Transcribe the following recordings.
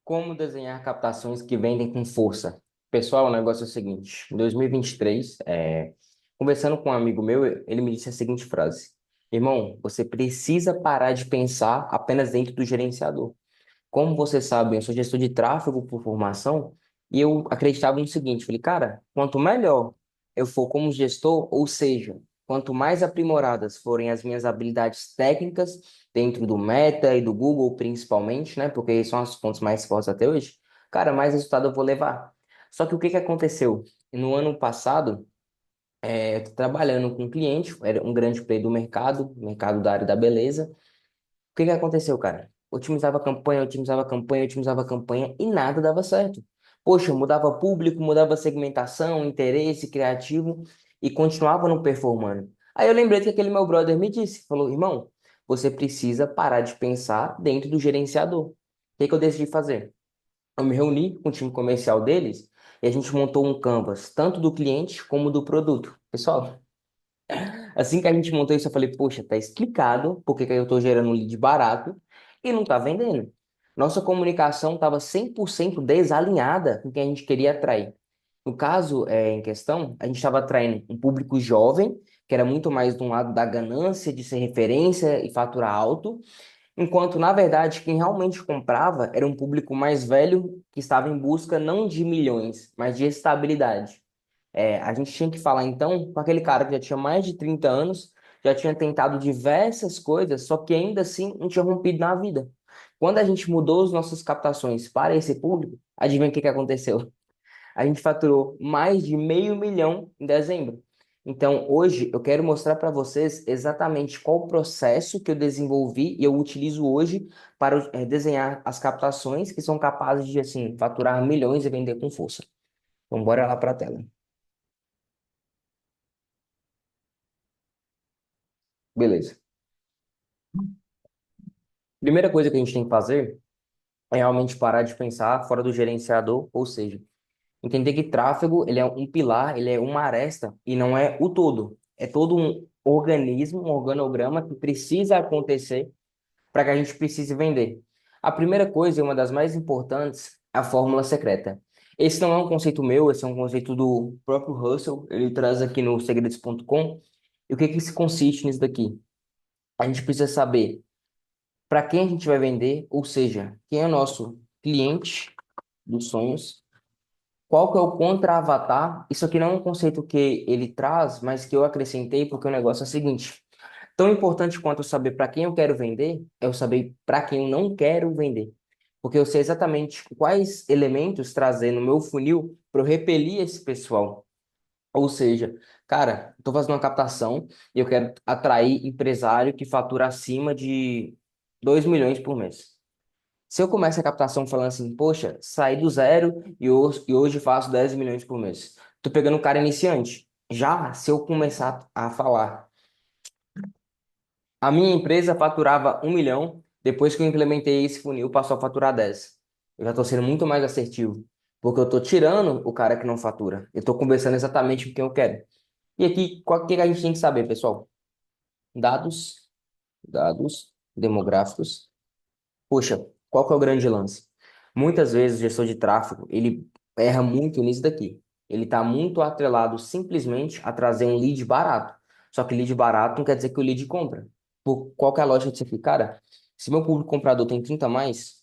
Como desenhar captações que vendem com força? Pessoal, o negócio é o seguinte: em 2023, conversando com um amigo meu, ele me disse a seguinte frase: Irmão, você precisa parar de pensar apenas dentro do gerenciador. Como você sabe, eu sou gestor de tráfego por formação e eu acreditava no seguinte: falei, cara, quanto melhor eu for como gestor, ou seja, quanto mais aprimoradas forem as minhas habilidades técnicas dentro do Meta e do Google principalmente, né? Porque são as fontes mais fortes até hoje, cara, mais resultado eu vou levar. Só que o que que aconteceu? No ano passado, eu tô trabalhando com um cliente, era um grande player do mercado, mercado da área da beleza. O que que aconteceu, cara? Otimizava a campanha, otimizava a campanha, otimizava a campanha e nada dava certo. Poxa, mudava público, mudava segmentação, interesse, criativo e continuava não performando. Aí eu lembrei que aquele meu brother me disse, falou, irmão, você precisa parar de pensar dentro do gerenciador. O que que eu decidi fazer? Eu me reuni com o time comercial deles e a gente montou um canvas, tanto do cliente como do produto. Pessoal, assim que a gente montou isso, eu falei, poxa, tá explicado por que que eu tô gerando um lead barato e não tá vendendo. Nossa comunicação estava 100% desalinhada com o que a gente queria atrair. No caso, em questão, a gente estava atraindo um público jovem, que era muito mais de um lado da ganância, de ser referência e faturar alto, enquanto, na verdade, quem realmente comprava era um público mais velho, que estava em busca não de milhões, mas de estabilidade. A gente tinha que falar então com aquele cara que já tinha mais de 30 anos, já tinha tentado diversas coisas, só que ainda assim não tinha rompido na vida. Quando a gente mudou as nossas captações para esse público, adivinha o que que aconteceu? A gente faturou mais de 500 mil em dezembro. Então, hoje eu quero mostrar para vocês exatamente qual o processo que eu desenvolvi e eu utilizo hoje para desenhar as captações que são capazes de assim faturar milhões e vender com força. Então, bora lá para a tela. Beleza. Primeira coisa que a gente tem que fazer é realmente parar de pensar fora do gerenciador, ou seja, entender que tráfego ele é um pilar, ele é uma aresta e não é o todo. É todo um organismo, um organograma que precisa acontecer para que a gente precise vender. A primeira coisa e uma das mais importantes é a fórmula secreta. Esse não é um conceito meu, esse é um conceito do próprio Russell, ele traz aqui no segredos.com. E o que que se consiste nisso daqui? A gente precisa saber para quem a gente vai vender, ou seja, quem é o nosso cliente dos sonhos, qual que é o contra-avatar. Isso aqui não é um conceito que ele traz, mas que eu acrescentei porque o negócio é o seguinte: tão importante quanto eu saber para quem eu quero vender, é eu saber para quem eu não quero vender. Porque eu sei exatamente quais elementos trazer no meu funil para eu repelir esse pessoal. Ou seja, cara, estou fazendo uma captação e eu quero atrair empresário que fatura acima de 2 milhões por mês. Se eu começo a captação falando assim, poxa, saí do zero e hoje faço 10 milhões por mês. Tô pegando um cara iniciante. Já se eu começar a falar, a minha empresa faturava 1 milhão, depois que eu implementei esse funil, passou a faturar 10. Eu já estou sendo muito mais assertivo, porque eu estou tirando o cara que não fatura. Eu estou conversando exatamente com quem eu quero. E aqui, qual que a gente tem que saber, pessoal? Dados, dados demográficos. Poxa, qual que é o grande lance? Muitas vezes o gestor de tráfego, ele erra muito nisso daqui. Ele está muito atrelado simplesmente a trazer um lead barato. Só que lead barato não quer dizer que o lead compra. Qual que é a lógica disso aqui? Cara, se meu público comprador tem 30 a mais,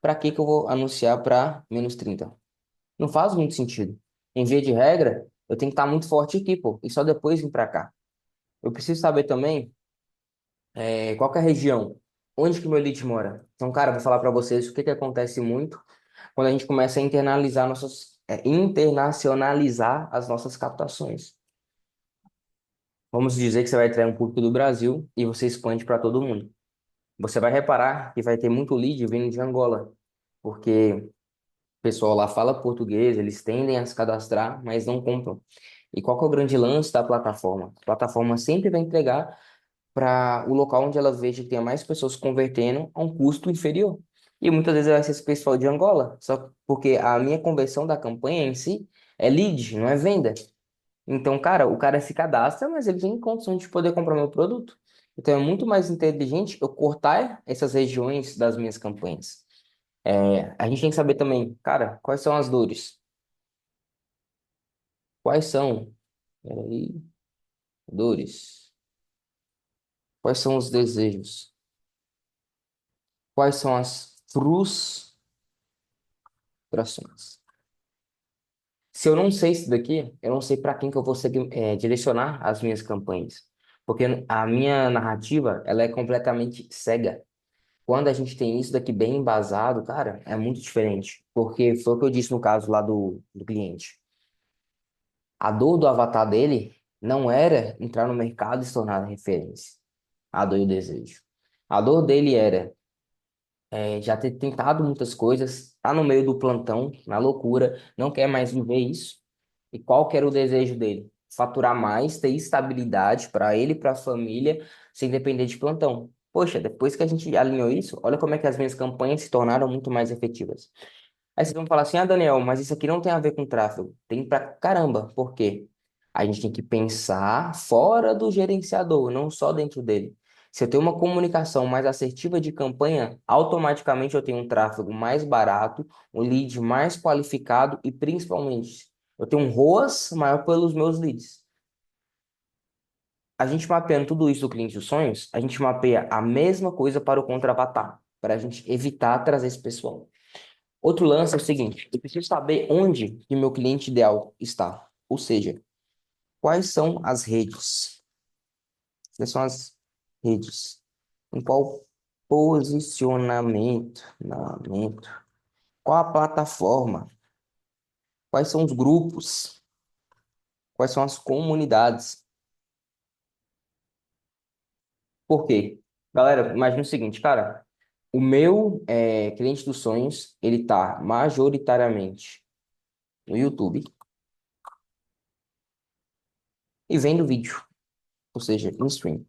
para que que eu vou anunciar para menos 30? Não faz muito sentido. Em via de regra, eu tenho que estar muito forte aqui, pô, e só depois vir para cá. Eu preciso saber também qual que é a região, onde que meu lead mora. Então, cara, eu vou falar para vocês o que que acontece muito quando a gente começa a internacionalizar as nossas captações. Vamos dizer que você vai atrair um público do Brasil e você expande para todo mundo. Você vai reparar que vai ter muito lead vindo de Angola, porque o pessoal lá fala português, eles tendem a se cadastrar, mas não compram. E qual que é o grande lance da plataforma? A plataforma sempre vai entregar para o local onde ela veja que tenha mais pessoas convertendo a um custo inferior. E muitas vezes vai ser esse pessoal de Angola, só porque a minha conversão da campanha em si é lead, não é venda. Então, cara, o cara se cadastra, mas ele tem condição de poder comprar meu produto. Então, é muito mais inteligente eu cortar essas regiões das minhas campanhas. A gente tem que saber também, cara, quais são as dores? Quais são, peraí, dores? Quais são os desejos? Quais são as frustrações? Se eu não sei isso daqui, eu não sei para quem que eu vou direcionar as minhas campanhas. Porque a minha narrativa, ela é completamente cega. Quando a gente tem isso daqui bem embasado, cara, é muito diferente. Porque foi o que eu disse no caso lá do cliente. A dor do avatar dele não era entrar no mercado e se tornar referência. A dor e o desejo. A dor dele era já ter tentado muitas coisas, tá no meio do plantão, na loucura, não quer mais viver isso. E qual que era o desejo dele? Faturar mais, ter estabilidade para ele e para a família, sem depender de plantão. Poxa, depois que a gente alinhou isso, olha como é que as minhas campanhas se tornaram muito mais efetivas. Aí vocês vão falar assim, ah, Daniel, mas isso aqui não tem a ver com tráfego. Tem pra caramba. Por quê? A gente tem que pensar fora do gerenciador, não só dentro dele. Se eu tenho uma comunicação mais assertiva de campanha, automaticamente eu tenho um tráfego mais barato, um lead mais qualificado e principalmente eu tenho um ROAS maior pelos meus leads. A gente mapeando tudo isso do cliente dos sonhos, a gente mapeia a mesma coisa para o contra-avatar, para a gente evitar trazer esse pessoal. Outro lance é o seguinte, eu preciso saber onde que meu cliente ideal está. Ou seja, quais são as redes? Quais são as redes? Em qual posicionamento? Qual a plataforma? Quais são os grupos? Quais são as comunidades? Por quê? Galera, imagina o seguinte, cara. O meu cliente dos sonhos, ele tá majoritariamente no YouTube e vendo vídeo, ou seja, em stream.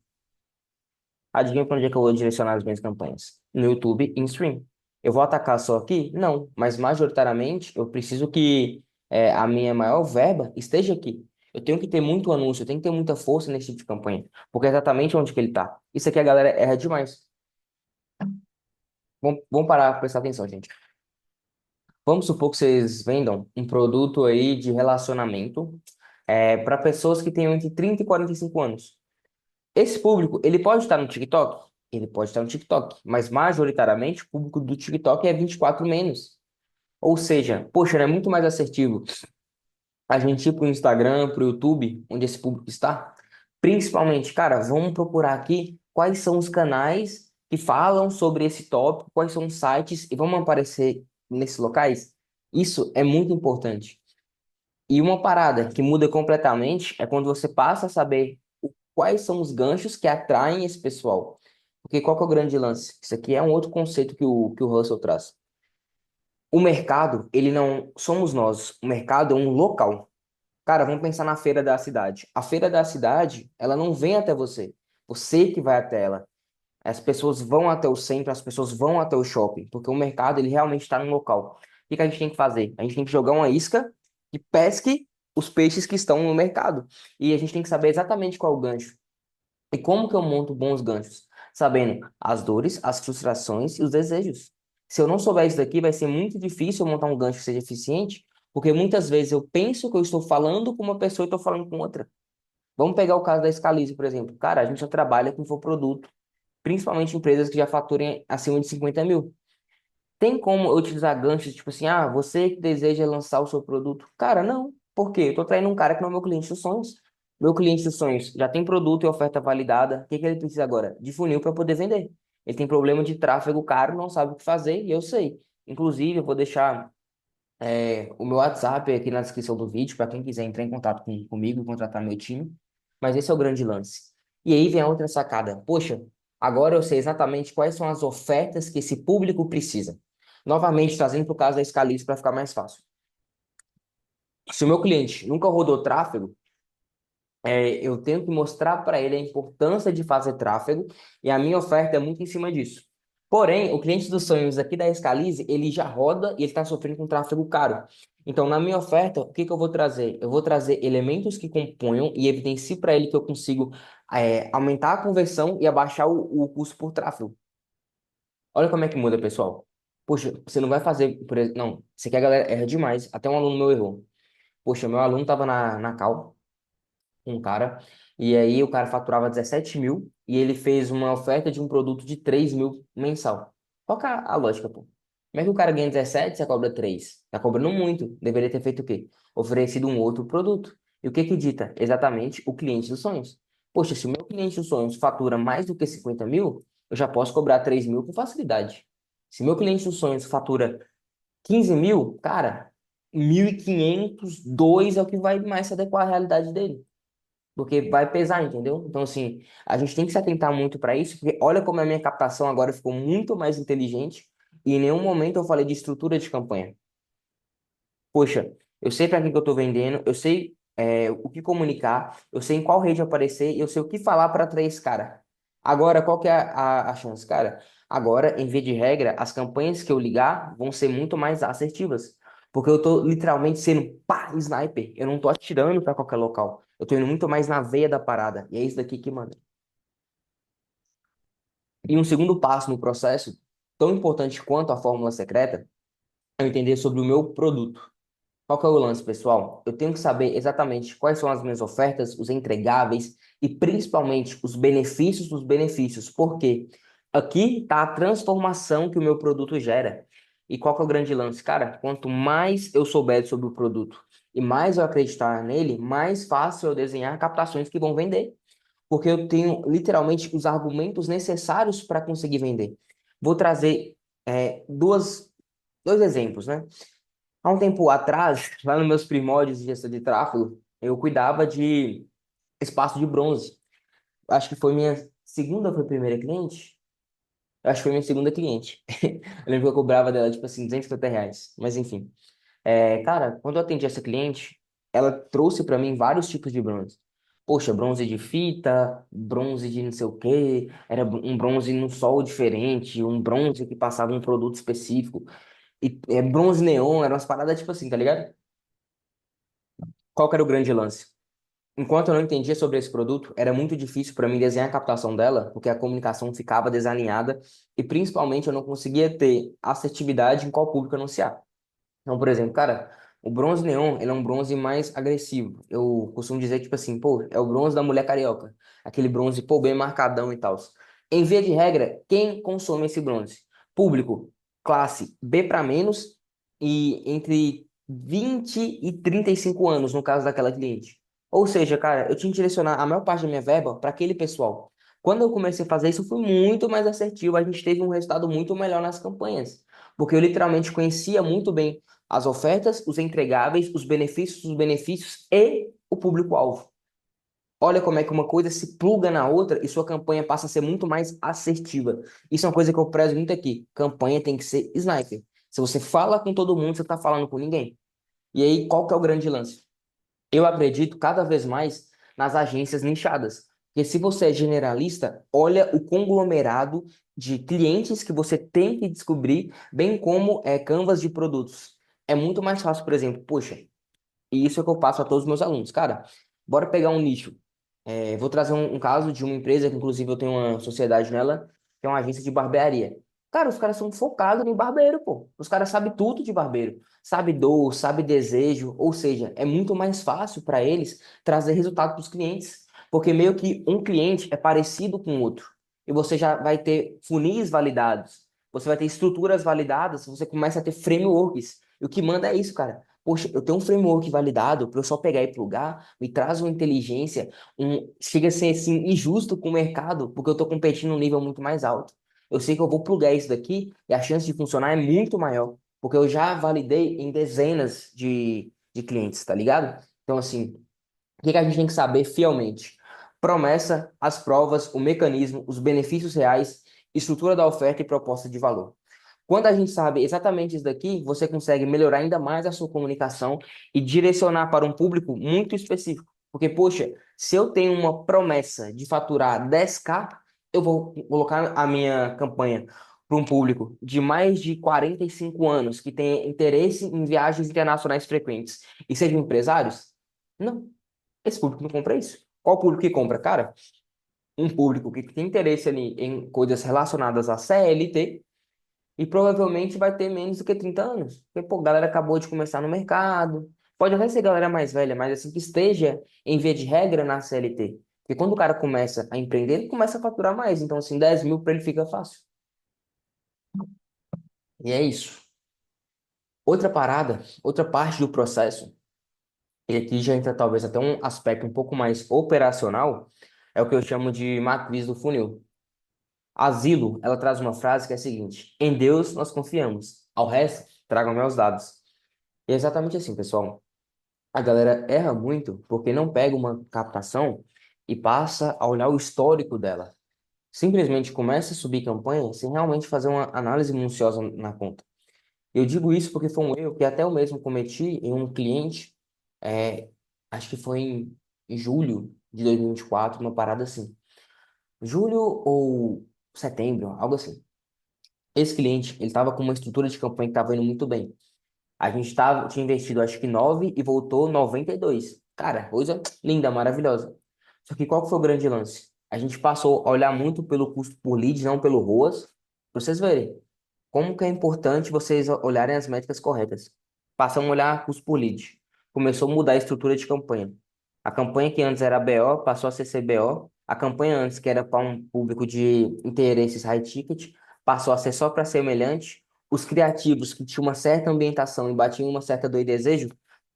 Adivinha para onde é que eu vou direcionar as minhas campanhas? No YouTube, em stream. Eu vou atacar só aqui? Não, mas majoritariamente eu preciso que a minha maior verba esteja aqui. Eu tenho que ter muito anúncio, eu tenho que ter muita força nesse tipo de campanha, porque é exatamente onde que ele tá. Isso aqui a galera erra demais. Vamos parar para prestar atenção, gente. Vamos supor que vocês vendam um produto aí de relacionamento para pessoas que tenham entre 30 e 45 anos. Esse público, ele pode estar no TikTok? Ele pode estar no TikTok, mas majoritariamente o público do TikTok é 24 menos. Ou seja, poxa, não é muito mais assertivo a gente ir para o Instagram, para o YouTube, onde esse público está? Principalmente, cara, vamos procurar aqui quais são os canais que falam sobre esse tópico, quais são os sites e vamos aparecer nesses locais. Isso é muito importante. E uma parada que muda completamente é quando você passa a saber quais são os ganchos que atraem esse pessoal. Porque qual que é o grande lance? Isso aqui é um outro conceito que o Russell traz. O mercado, ele não somos nós. O mercado é um local. Cara, vamos pensar na feira da cidade. A feira da cidade, ela não vem até você. Você que vai até ela. As pessoas vão até o centro, as pessoas vão até o shopping, porque o mercado, ele realmente está no local. O que que a gente tem que fazer? A gente tem que jogar uma isca e pesque os peixes que estão no mercado. E a gente tem que saber exatamente qual é o gancho. E como que eu monto bons ganchos? Sabendo as dores, as frustrações e os desejos. Se eu não souber isso daqui, vai ser muito difícil eu montar um gancho que seja eficiente, porque muitas vezes eu penso que eu estou falando com uma pessoa e estou falando com outra. Vamos pegar o caso da Scalise, por exemplo. Cara, a gente só trabalha com infoproduto, principalmente empresas que já faturem acima de 50 mil. Tem como eu utilizar ganchos, tipo assim, ah, você que deseja lançar o seu produto? Cara, não. Por quê? Eu tô traindo um cara que não é meu cliente dos sonhos. Meu cliente dos sonhos já tem produto e oferta validada. O que que ele precisa agora? De funil para poder vender. Ele tem problema de tráfego caro, não sabe o que fazer, e eu sei. Inclusive, eu vou deixar o meu WhatsApp aqui na descrição do vídeo, para quem quiser entrar em contato comigo e contratar meu time. Mas esse é o grande lance. E aí vem a outra sacada. Poxa, agora eu sei exatamente quais são as ofertas que esse público precisa. Novamente, trazendo para o caso da Scalise para ficar mais fácil. Se o meu cliente nunca rodou tráfego, eu tenho que mostrar para ele a importância de fazer tráfego e a minha oferta é muito em cima disso. Porém, o cliente dos sonhos aqui da Scalise, ele já roda e ele está sofrendo com tráfego caro. Então, na minha oferta, o que que eu vou trazer? Eu vou trazer elementos que componham e evidencie para ele que eu consigo aumentar a conversão e abaixar o custo por tráfego. Olha como é que muda, pessoal. Poxa, você não vai fazer, não, isso aqui a galera erra demais. Até um aluno meu errou. Poxa, meu aluno tava na cal, um cara, e aí o cara faturava 17 mil e ele fez uma oferta de um produto de 3 mil mensal. Qual que é a lógica, pô? Como é que o cara ganha 17 e você cobra 3? Tá cobrando muito. Deveria ter feito o quê? Oferecido um outro produto. E o que que dita? Exatamente o cliente dos sonhos. Poxa, se o meu cliente dos sonhos fatura mais do que 50 mil, eu já posso cobrar 3 mil com facilidade. Se meu cliente dos sonhos fatura 15 mil, cara, 1.500, 2 é o que vai mais se adequar à realidade dele. Porque vai pesar, entendeu? Então, assim, a gente tem que se atentar muito para isso, porque olha como a minha captação agora ficou muito mais inteligente e em nenhum momento eu falei de estrutura de campanha. Poxa, eu sei para quem que eu estou vendendo, eu sei o que comunicar, eu sei em qual rede aparecer, eu sei o que falar para atrair esse cara. Agora, qual que é a chance, cara? Agora, em via de regra, as campanhas que eu ligar vão ser muito mais assertivas. Porque eu tô literalmente sendo pá, sniper. Eu não tô atirando para qualquer local. Eu tô indo muito mais na veia da parada. E é isso daqui que manda. E um segundo passo no processo, tão importante quanto a fórmula secreta, é eu entender sobre o meu produto. Qual que é o lance, pessoal? Eu tenho que saber exatamente quais são as minhas ofertas, os entregáveis e principalmente os benefícios dos benefícios. Por quê? Aqui está a transformação que o meu produto gera. E qual que é o grande lance? Cara, quanto mais eu souber sobre o produto e mais eu acreditar nele, mais fácil eu desenhar captações que vão vender. Porque eu tenho literalmente os argumentos necessários para conseguir vender. Vou trazer dois exemplos, né? Há um tempo atrás, lá nos meus primórdios de gestão de tráfego, eu cuidava de espaço de bronze. Acho que foi minha segunda ou foi primeira cliente? Eu acho que foi minha segunda cliente. Eu lembro que eu cobrava dela, tipo assim, R$ 250. Mas enfim. Cara, quando eu atendi essa cliente, ela trouxe para mim vários tipos de bronze. Poxa, bronze de fita, bronze de não sei o quê, era um bronze num sol diferente, um bronze que passava um produto específico. E bronze neon, eram umas paradas tipo assim, tá ligado? Qual que era o grande lance? Enquanto eu não entendia sobre esse produto, era muito difícil para mim desenhar a captação dela, porque a comunicação ficava desalinhada e principalmente eu não conseguia ter assertividade em qual público anunciar. Então, por exemplo, cara, o bronze neon, ele é um bronze mais agressivo. Eu costumo dizer, tipo assim, pô, é o bronze da mulher carioca. Aquele bronze, pô, bem marcadão e tal. Em via de regra, quem consome esse bronze? Público, classe B para menos e entre 20 e 35 anos, no caso daquela cliente. Ou seja, cara, eu tinha que direcionar a maior parte da minha verba para aquele pessoal. Quando eu comecei a fazer isso, foi muito mais assertivo. A gente teve um resultado muito melhor nas campanhas. Porque eu literalmente conhecia muito bem as ofertas, os entregáveis, os benefícios e o público-alvo. Olha como é que uma coisa se pluga na outra e sua campanha passa a ser muito mais assertiva. Isso é uma coisa que eu prezo muito aqui. Campanha tem que ser sniper. Se você fala com todo mundo, você está falando com ninguém. E aí, qual que é o grande lance? Eu acredito cada vez mais nas agências nichadas. Porque se você é generalista, olha o conglomerado de clientes que você tem que descobrir, bem como canvas de produtos. É muito mais fácil, por exemplo, poxa, e isso é o que eu passo a todos os meus alunos. Cara, bora pegar um nicho. Vou trazer um caso de uma empresa que, inclusive, eu tenho uma sociedade nela, que é uma agência de barbearia. Cara, os caras são focados em barbeiro, pô. Os caras sabem tudo de barbeiro. Sabe dor, sabe desejo. Ou seja, é muito mais fácil para eles trazer resultado para os clientes. Porque meio que um cliente é parecido com o outro. E você já vai ter funis validados. Você vai ter estruturas validadas. Você começa a ter frameworks. E o que manda é isso, cara. Poxa, eu tenho um framework validado para eu só pegar e plugar, me traz uma inteligência, chega a ser assim, injusto com o mercado, porque eu estou competindo num nível muito mais alto. Eu sei que eu vou plugar isso daqui e a chance de funcionar é muito maior, porque eu já validei em dezenas de clientes, tá ligado? Então, assim, o que que a gente tem que saber fielmente? Promessa, as provas, o mecanismo, os benefícios reais, estrutura da oferta e proposta de valor. Quando a gente sabe exatamente isso daqui, você consegue melhorar ainda mais a sua comunicação e direcionar para um público muito específico. Porque, poxa, se eu tenho uma promessa de faturar 10K, eu vou colocar a minha campanha para um público de mais de 45 anos que tem interesse em viagens internacionais frequentes e sejam empresários? Não, esse público não compra isso. Qual público que compra? Cara, um público que tem interesse ali em coisas relacionadas à CLT e provavelmente vai ter menos do que 30 anos. Porque, pô, a galera acabou de começar no mercado. Pode até ser galera mais velha, mas assim que esteja, em via de regra, na CLT. Porque quando o cara começa a empreender, ele começa a faturar mais. Então, assim, 10 mil para ele fica fácil. E é isso. Outra parada, outra parte do processo, e aqui já entra talvez até um aspecto um pouco mais operacional, é o que eu chamo de matriz do funil. A Zillow, ela traz uma frase que é a seguinte: em Deus nós confiamos, ao resto, tragam-me os dados. E é exatamente assim, pessoal. A galera erra muito porque não pega uma captação e passa a olhar o histórico dela. Simplesmente começa a subir campanha sem realmente fazer uma análise minuciosa na conta. Eu digo isso porque foi um erro que até eu mesmo cometi em um cliente, é, acho que foi em julho de 2024, uma parada assim. Julho ou setembro, algo assim. Esse cliente, ele estava com uma estrutura de campanha que estava indo muito bem. A gente tinha investido acho que 9 e voltou 92. Cara, coisa linda, maravilhosa. Só que qual que foi o grande lance? A gente passou a olhar muito pelo custo por lead, não pelo ROAS, pra vocês verem. Como que é importante vocês olharem as métricas corretas? Passamos a olhar custo por lead. Começou a mudar a estrutura de campanha. A campanha que antes era BO passou a ser CBO. A campanha antes, que era para um público de interesses high ticket, passou a ser só para semelhante. Os criativos, que tinham uma certa ambientação e batiam uma certa dor e desejo,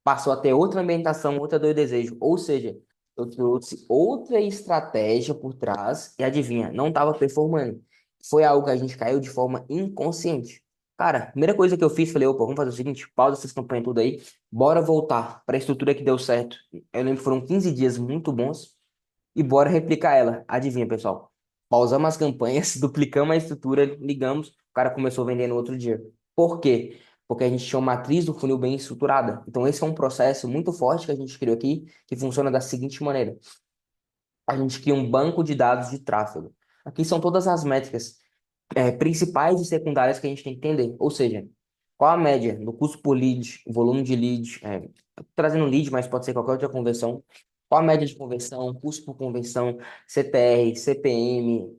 passou a ter outra ambientação, outra dor e desejo. Ou seja, eu trouxe outra estratégia por trás e adivinha, não estava performando. Foi algo que a gente caiu de forma inconsciente. Cara, a primeira coisa que eu fiz, falei, opa, vamos fazer o seguinte, pausa essas campanhas tudo aí, bora voltar para a estrutura que deu certo. Eu lembro que foram 15 dias muito bons e bora replicar ela. Adivinha, pessoal? Pausamos as campanhas, duplicamos a estrutura, ligamos, o cara começou a vender no outro dia. Por quê? Porque a gente tinha uma matriz do funil bem estruturada. Então, esse é um processo muito forte que a gente criou aqui, que funciona da seguinte maneira: a gente cria um banco de dados de tráfego. Aqui são todas as métricas principais e secundárias que a gente tem que entender. Ou seja, qual a média do custo por lead, volume de lead, trazendo lead, mas pode ser qualquer outra conversão. Qual a média de conversão, custo por conversão, CTR, CPM,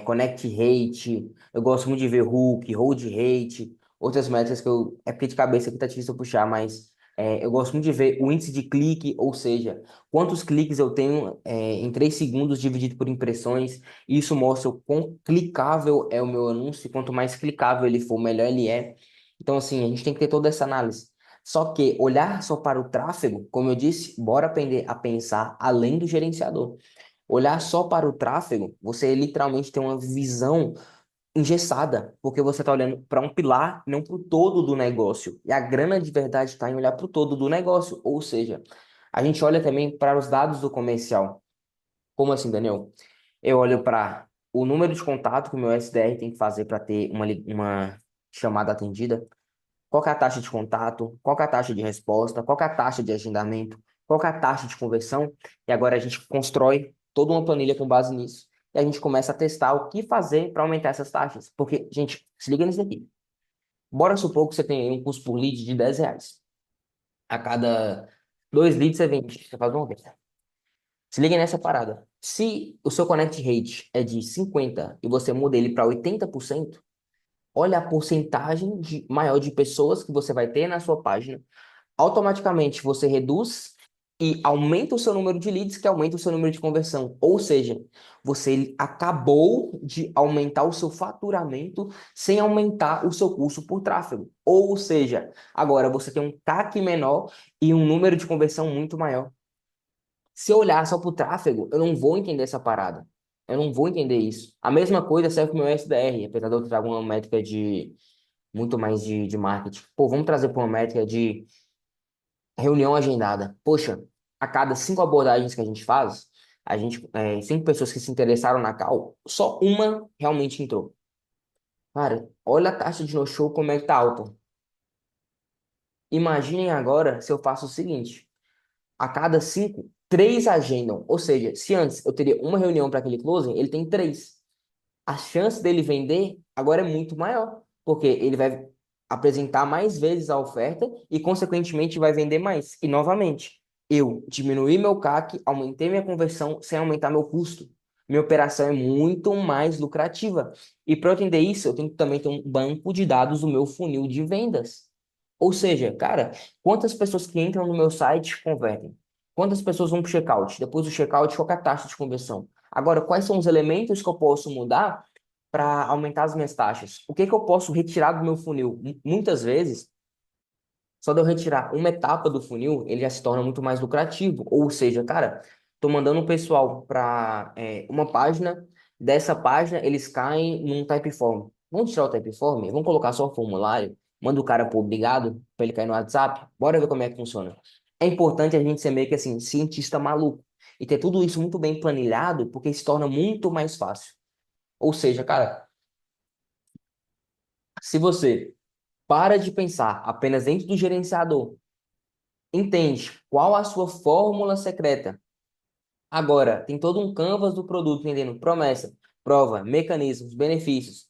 connect rate. Eu gosto muito de ver hook, hold rate, outras métricas que eu. É porque de cabeça que tá difícil eu puxar, mas eu gosto muito de ver o índice de clique, ou seja, quantos cliques eu tenho em 3 segundos dividido por impressões. Isso mostra o quão clicável é o meu anúncio, e quanto mais clicável ele for, melhor ele é. Então, assim, a gente tem que ter toda essa análise. Só que olhar só para o tráfego, como eu disse, bora aprender a pensar além do gerenciador. Olhar só para o tráfego, você literalmente tem uma visão engessada, porque você está olhando para um pilar, não para o todo do negócio. E a grana de verdade está em olhar para o todo do negócio. Ou seja, a gente olha também para os dados do comercial. Como assim, Daniel? Eu olho para o número de contato que o meu SDR tem que fazer para ter uma chamada atendida. Qual que é a taxa de contato? Qual que é a taxa de resposta? Qual que é a taxa de agendamento? Qual que é a taxa de conversão? E agora a gente constrói toda uma planilha com base nisso. E a gente começa a testar o que fazer para aumentar essas taxas. Porque, gente, se liga nisso aqui. Bora supor que você tem aí um custo por lead de R$ 10. A cada 2 leads você vende. Você faz uma venda. Se liga nessa parada. Se o seu connect rate é de 50 e você muda ele para 80%, olha a porcentagem maior de pessoas que você vai ter na sua página. Automaticamente você reduz e aumenta o seu número de leads, que aumenta o seu número de conversão. Ou seja, você acabou de aumentar o seu faturamento sem aumentar o seu custo por tráfego. Ou seja, agora você tem um CAC menor e um número de conversão muito maior. Se eu olhar só para o tráfego, eu não vou entender essa parada. Eu não vou entender isso. A mesma coisa serve para o meu SDR, apesar de eu trazer uma métrica de muito mais de marketing. Pô, vamos trazer para uma métrica de reunião agendada. Poxa, a cada 5 abordagens que a gente faz, 5 pessoas que se interessaram na call, só uma realmente entrou. Cara, olha a taxa de no-show como é que tá alta. Imaginem agora se eu faço o seguinte. A cada 5, 3 agendam. Ou seja, se antes eu teria uma reunião para aquele closing, ele tem 3. A chance dele vender agora é muito maior, porque ele vai apresentar mais vezes a oferta e, consequentemente, vai vender mais. E, novamente, eu diminuí meu CAC, aumentei minha conversão sem aumentar meu custo. minha operação é muito mais lucrativa. E para eu entender isso, eu tenho que também ter um banco de dados do meu funil de vendas. Ou seja, cara, quantas pessoas que entram no meu site convertem? Quantas pessoas vão para o checkout? Depois do checkout, qual que é a taxa de conversão? Agora, quais são os elementos que eu posso mudar para aumentar as minhas taxas? O que que eu posso retirar do meu funil? Muitas vezes, só de eu retirar uma etapa do funil, ele já se torna muito mais lucrativo. Ou seja, cara, tô mandando o pessoal para uma página, dessa página eles caem num Typeform. Vamos tirar o Typeform? Vamos colocar só o formulário? Manda o cara por obrigado para ele cair no WhatsApp? Bora ver como é que funciona. É importante a gente ser meio que assim, cientista maluco e ter tudo isso muito bem planilhado, porque se torna muito mais fácil. Ou seja, cara, se você para de pensar apenas dentro do gerenciador, entende qual a sua fórmula secreta. Agora, tem todo um canvas do produto, entendendo promessa, prova, mecanismos, benefícios,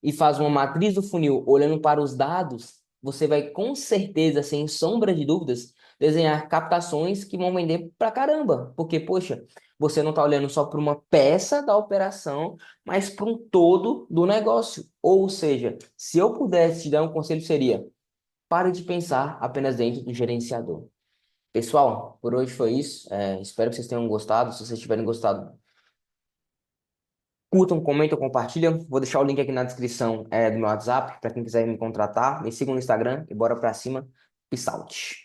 e faz uma matriz do funil olhando para os dados, você vai com certeza, sem sombra de dúvidas, desenhar captações que vão vender pra caramba. Porque, poxa, você não está olhando só para uma peça da operação, mas para um todo do negócio. Ou seja, se eu pudesse te dar um conselho, seria: pare de pensar apenas dentro do gerenciador. Pessoal, por hoje foi isso. Espero que vocês tenham gostado. Se vocês tiverem gostado, curtam, comentam, compartilham. Vou deixar o link aqui na descrição do meu WhatsApp para quem quiser me contratar. Me sigam no Instagram e bora pra cima. Peace out.